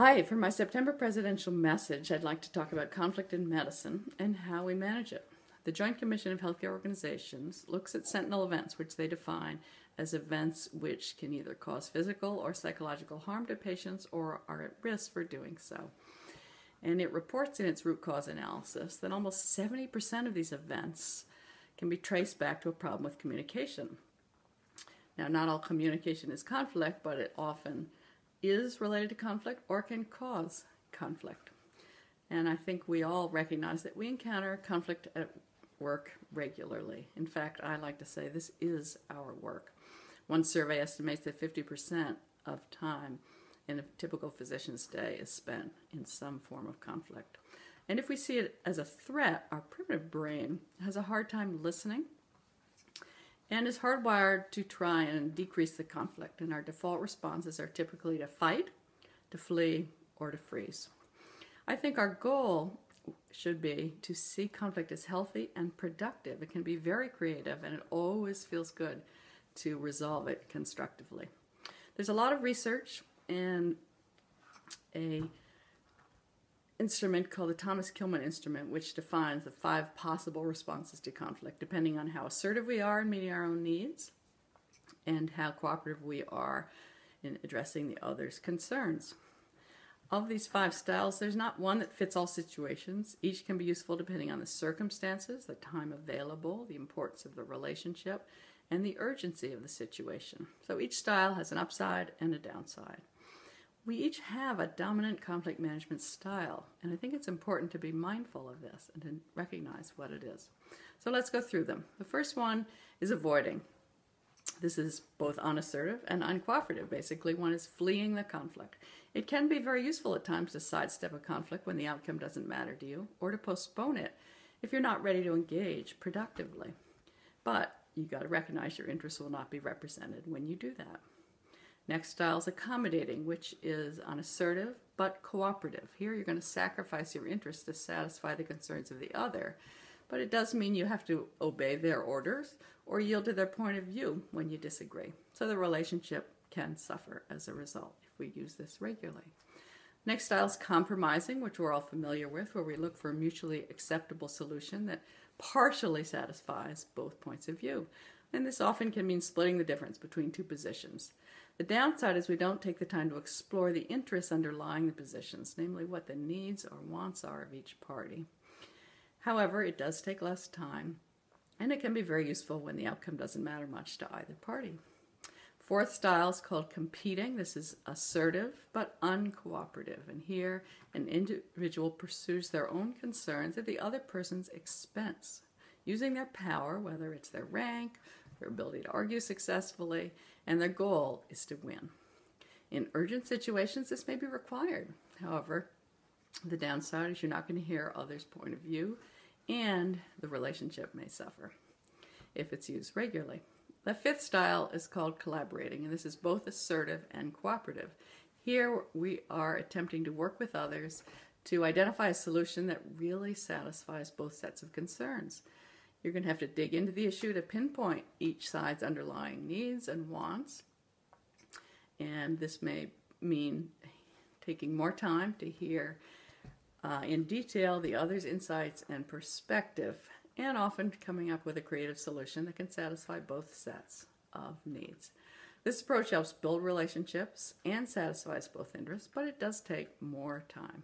Hi, for my September presidential message, I'd like to talk about conflict in medicine and how we manage it. The Joint Commission of Healthcare Organizations looks at sentinel events, which they define as events which can either cause physical or psychological harm to patients or are at risk for doing so. And it reports in its root cause analysis that almost 70% of these events can be traced back to a problem with communication. Now, not all communication is conflict, but it often is related to conflict or can cause conflict. And I think we all recognize that we encounter conflict at work regularly. In fact, I like to say this is our work. One survey estimates that 50% of time in a typical physician's day is spent in some form of conflict. And if we see it as a threat, our primitive brain has a hard time listening and is hardwired to try and decrease the conflict. And our default responses are typically to fight, to flee, or to freeze. I think our goal should be to see conflict as healthy and productive. It can be very creative, and it always feels good to resolve it constructively. There's a lot of research and an instrument called the Thomas Kilmann instrument, which defines the 5 possible responses to conflict, depending on how assertive we are in meeting our own needs and how cooperative we are in addressing the other's concerns. Of these 5 styles, there's not one that fits all situations. Each can be useful depending on the circumstances, the time available, the importance of the relationship, and the urgency of the situation. So each style has an upside and a downside. We each have a dominant conflict management style, and I think it's important to be mindful of this and to recognize what it is. So let's go through them. The first one is avoiding. This is both unassertive and uncooperative. Basically, one is fleeing the conflict. It can be very useful at times to sidestep a conflict when the outcome doesn't matter to you, or to postpone it if you're not ready to engage productively. But you've got to recognize your interests will not be represented when you do that. Next style is accommodating, which is unassertive but cooperative. Here you're going to sacrifice your interests to satisfy the concerns of the other, but it does mean you have to obey their orders or yield to their point of view when you disagree. So the relationship can suffer as a result if we use this regularly. Next style is compromising, which we're all familiar with, where we look for a mutually acceptable solution that partially satisfies both points of view. And this often can mean splitting the difference between 2 positions. The downside is we don't take the time to explore the interests underlying the positions, namely what the needs or wants are of each party. However, it does take less time, and it can be very useful when the outcome doesn't matter much to either party. Fourth style is called competing. This is assertive but uncooperative, and here an individual pursues their own concerns at the other person's expense, using their power, whether it's their rank, their ability to argue successfully, and their goal is to win. In urgent situations, this may be required. However, the downside is you're not going to hear others' point of view, and the relationship may suffer if it's used regularly. The fifth style is called collaborating, and this is both assertive and cooperative. Here we are attempting to work with others to identify a solution that really satisfies both sets of concerns. You're going to have to dig into the issue to pinpoint each side's underlying needs and wants. And this may mean taking more time to hear in detail the other's insights and perspective, and often coming up with a creative solution that can satisfy both sets of needs. This approach helps build relationships and satisfies both interests, but it does take more time.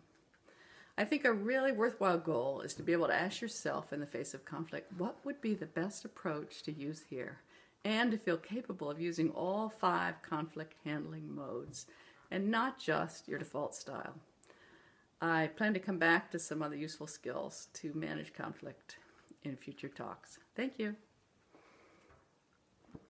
I think a really worthwhile goal is to be able to ask yourself in the face of conflict, what would be the best approach to use here? And to feel capable of using all 5 conflict handling modes and not just your default style. I plan to come back to some other useful skills to manage conflict in future talks. Thank you.